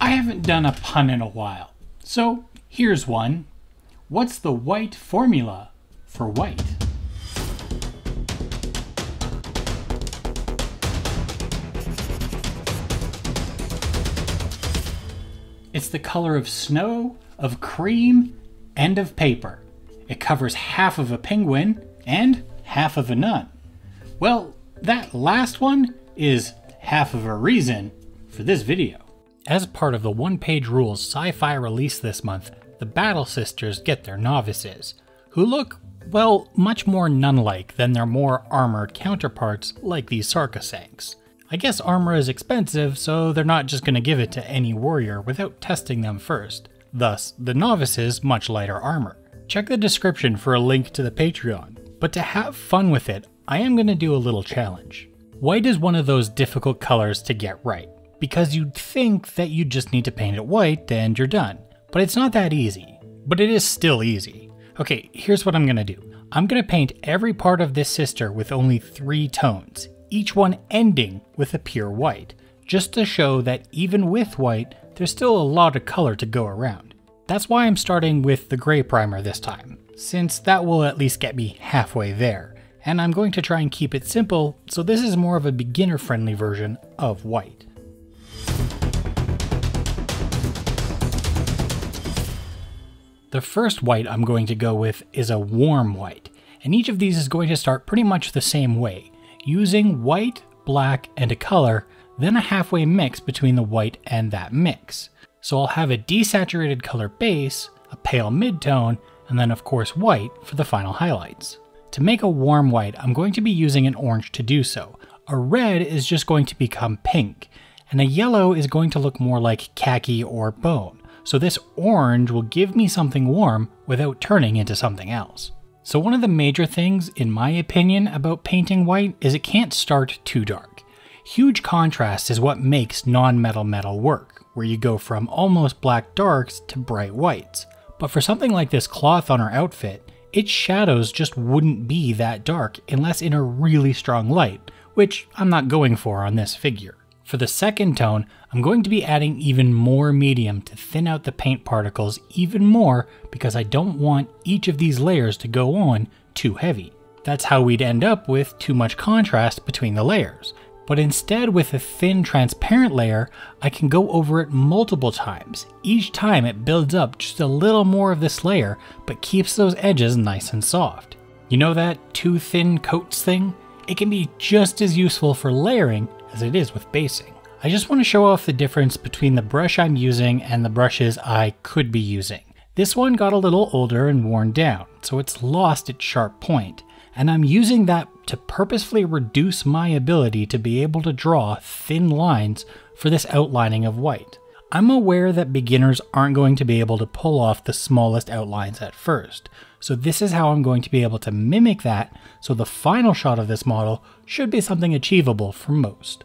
I haven't done a pun in a while, so here's one. What's the white formula for white? It's the color of snow, of cream, and of paper. It covers half of a penguin and half of a nun. Well, that last one is half of a reason for this video. As part of the one-page rules Sci-Fi released this month, the Battle Sisters get their novices, who look, well, much more nun-like than their more armored counterparts like these Sarcosangs. I guess armor is expensive, so they're not just going to give it to any warrior without testing them first. Thus, the novices much lighter armor. Check the description for a link to the Patreon. But to have fun with it, I am going to do a little challenge. White is one of those difficult colors to get right, because you'd think that you just need to paint it white and you're done. But it's not that easy. But it is still easy. Okay, here's what I'm going to do. I'm going to paint every part of this sister with only 3 tones, each one ending with a pure white, just to show that even with white, there's still a lot of color to go around. That's why I'm starting with the gray primer this time, since that will at least get me halfway there, and I'm going to try and keep it simple, so this is more of a beginner-friendly version of white. The first white I'm going to go with is a warm white, and each of these is going to start pretty much the same way, using white, black, and a color, then a halfway mix between the white and that mix. So I'll have a desaturated color base, a pale midtone, and then of course white for the final highlights. To make a warm white, I'm going to be using an orange to do so. A red is just going to become pink, and a yellow is going to look more like khaki or bone. So this orange will give me something warm without turning into something else. So one of the major things, in my opinion, about painting white is it can't start too dark. Huge contrast is what makes non-metal metal work, where you go from almost black darks to bright whites. But for something like this cloth on our outfit, its shadows just wouldn't be that dark unless in a really strong light, which I'm not going for on this figure. For the second tone, I'm going to be adding even more medium to thin out the paint particles even more because I don't want each of these layers to go on too heavy. That's how we'd end up with too much contrast between the layers. But instead, with a thin transparent layer, I can go over it multiple times. Each time it builds up just a little more of this layer, but keeps those edges nice and soft. You know that too thin coats thing? It can be just as useful for layering as it is with basing. I just want to show off the difference between the brush I'm using and the brushes I could be using. This one got a little older and worn down, so it's lost its sharp point, and I'm using that to purposefully reduce my ability to be able to draw thin lines for this outlining of white. I'm aware that beginners aren't going to be able to pull off the smallest outlines at first, so this is how I'm going to be able to mimic that, so the final shot of this model should be something achievable for most.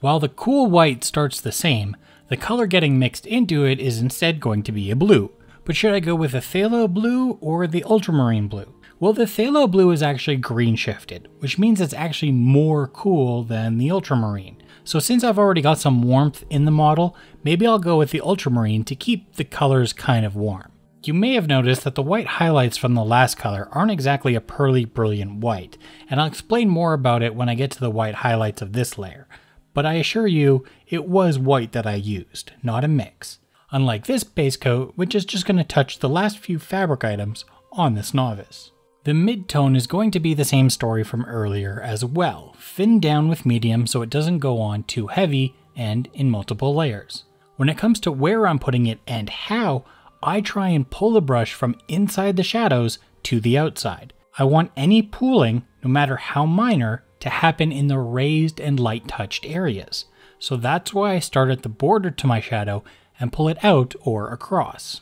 While the cool white starts the same, the color getting mixed into it is instead going to be a blue. But should I go with the phthalo blue or the ultramarine blue? Well, the phthalo blue is actually green shifted, which means it's actually more cool than the ultramarine. So since I've already got some warmth in the model, maybe I'll go with the ultramarine to keep the colors kind of warm. You may have noticed that the white highlights from the last color aren't exactly a pearly brilliant white, and I'll explain more about it when I get to the white highlights of this layer. But I assure you, it was white that I used, not a mix. Unlike this base coat, which is just going to touch the last few fabric items on this novice. The mid-tone is going to be the same story from earlier as well, thinned down with medium so it doesn't go on too heavy and in multiple layers. When it comes to where I'm putting it and how, I try and pull the brush from inside the shadows to the outside. I want any pooling, no matter how minor, to happen in the raised and light touched areas. So that's why I start at the border to my shadow and pull it out or across.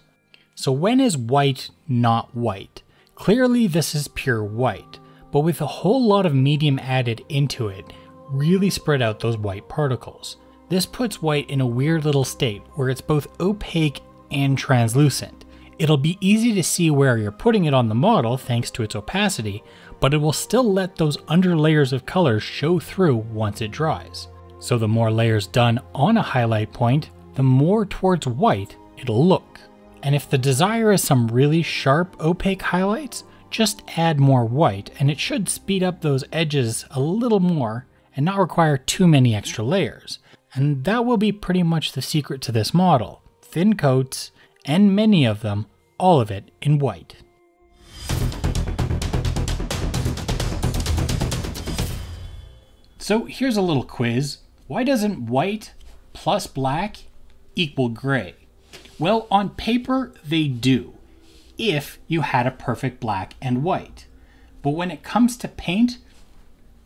So when is white not white? Clearly this is pure white, but with a whole lot of medium added into it, really spread out those white particles. This puts white in a weird little state where it's both opaque and translucent. It'll be easy to see where you're putting it on the model thanks to its opacity, but it will still let those under layers of color show through once it dries. So the more layers done on a highlight point, the more towards white it'll look. And if the desire is some really sharp opaque highlights, just add more white and it should speed up those edges a little more and not require too many extra layers. And that will be pretty much the secret to this model. Thin coats, and many of them, all of it in white. So here's a little quiz. Why doesn't white plus black equal gray? Well, on paper they do, if you had a perfect black and white. But when it comes to paint,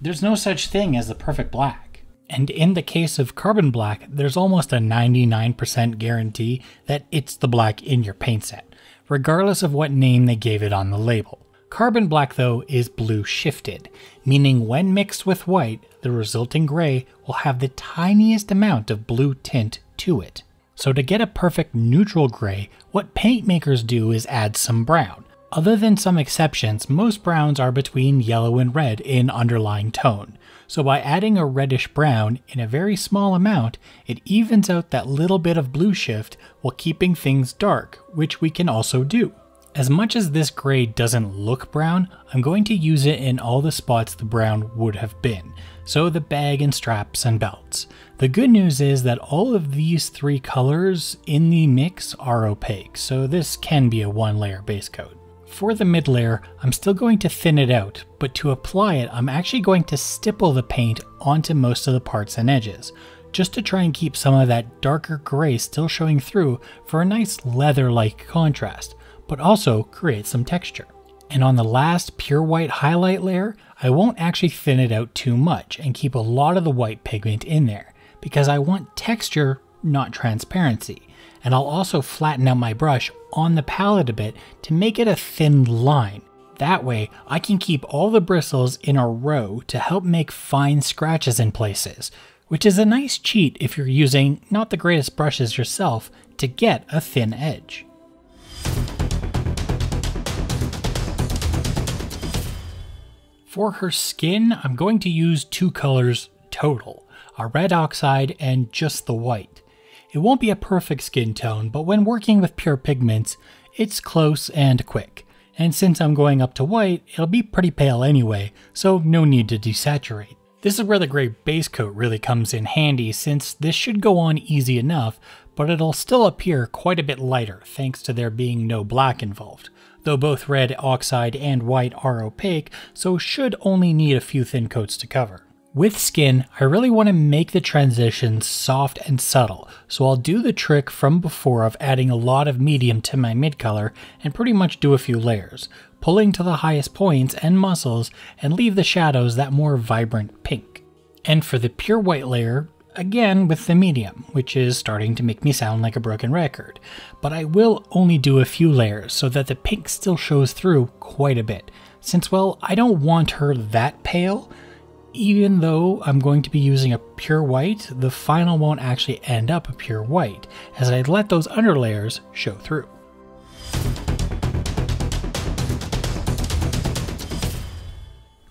there's no such thing as the perfect black. And in the case of carbon black, there's almost a 99% guarantee that it's the black in your paint set, regardless of what name they gave it on the label. Carbon black though is blue shifted, meaning when mixed with white, the resulting gray will have the tiniest amount of blue tint to it. So to get a perfect neutral gray, what paint makers do is add some brown. Other than some exceptions, most browns are between yellow and red in underlying tone. So by adding a reddish brown in a very small amount, it evens out that little bit of blue shift while keeping things dark, which we can also do. As much as this gray doesn't look brown, I'm going to use it in all the spots the brown would have been, so the bag and straps and belts. The good news is that all of these three colors in the mix are opaque, so this can be a one-layer base coat. For the mid layer, I'm still going to thin it out, but to apply it, I'm actually going to stipple the paint onto most of the parts and edges, just to try and keep some of that darker gray still showing through for a nice leather-like contrast, but also create some texture. And on the last pure white highlight layer, I won't actually thin it out too much and keep a lot of the white pigment in there, because I want texture, not transparency. And I'll also flatten out my brush on the palette a bit to make it a thin line. That way, I can keep all the bristles in a row to help make fine scratches in places, which is a nice cheat if you're using not the greatest brushes yourself to get a thin edge. For her skin, I'm going to use two colors total, a red oxide and just the white. It won't be a perfect skin tone, but when working with pure pigments, it's close and quick. And since I'm going up to white, it'll be pretty pale anyway, so no need to desaturate. This is where the gray base coat really comes in handy, since this should go on easy enough, but it'll still appear quite a bit lighter thanks to there being no black involved. Though both red oxide and white are opaque, so should only need a few thin coats to cover. With skin, I really want to make the transitions soft and subtle, so I'll do the trick from before of adding a lot of medium to my mid color and pretty much do a few layers, pulling to the highest points and muscles and leave the shadows that more vibrant pink. And for the pure white layer, again with the medium, which is starting to make me sound like a broken record, but I will only do a few layers so that the pink still shows through quite a bit, since well, I don't want her that pale. Even though I'm going to be using a pure white, the final won't actually end up a pure white, as I let those underlayers show through.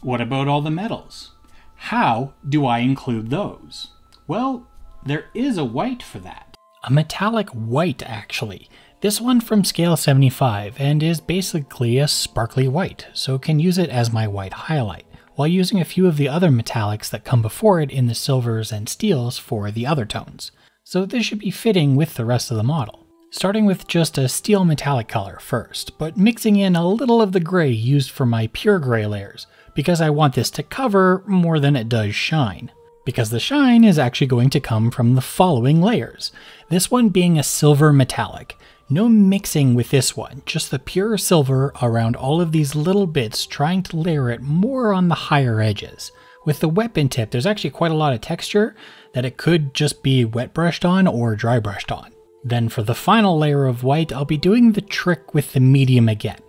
What about all the metals? How do I include those? Well, there is a white for that. A metallic white, actually. This one from scale 75 and is basically a sparkly white, so can use it as my white highlight, while using a few of the other metallics that come before it in the silvers and steels for the other tones. So this should be fitting with the rest of the model. Starting with just a steel metallic color first, but mixing in a little of the gray used for my pure gray layers, because I want this to cover more than it does shine. Because the shine is actually going to come from the following layers, this one being a silver metallic. No mixing with this one, just the pure silver around all of these little bits, trying to layer it more on the higher edges. With the weapon tip, there's actually quite a lot of texture that it could just be wet brushed on or dry brushed on. Then for the final layer of white, I'll be doing the trick with the medium again.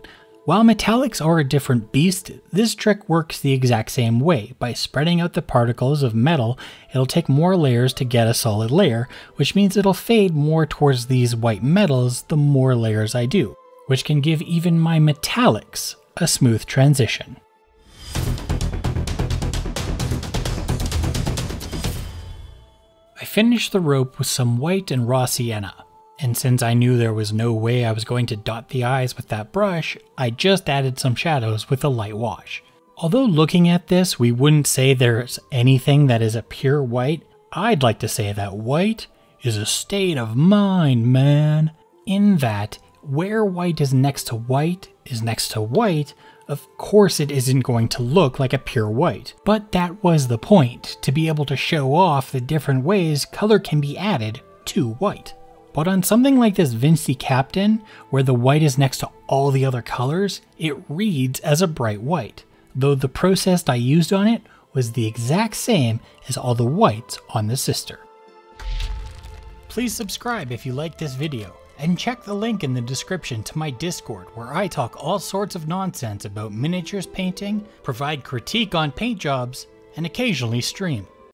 While metallics are a different beast, this trick works the exact same way. By spreading out the particles of metal, it'll take more layers to get a solid layer, which means it'll fade more towards these white metals the more layers I do, which can give even my metallics a smooth transition. finished the rope with some white and raw sienna. And since I knew there was no way I was going to dot the eyes with that brush, I just added some shadows with a light wash. Although looking at this, we wouldn't say there's anything that is a pure white, I'd like to say that white is a state of mind, man. In that, where white is next to white, of course it isn't going to look like a pure white. But that was the point, to be able to show off the different ways color can be added to white. But on something like this Vinci Captain, where the white is next to all the other colors, it reads as a bright white, though the process I used on it was the exact same as all the whites on the sister. Please subscribe if you liked this video, and check the link in the description to my Discord, where I talk all sorts of nonsense about miniatures painting, provide critique on paint jobs, and occasionally stream.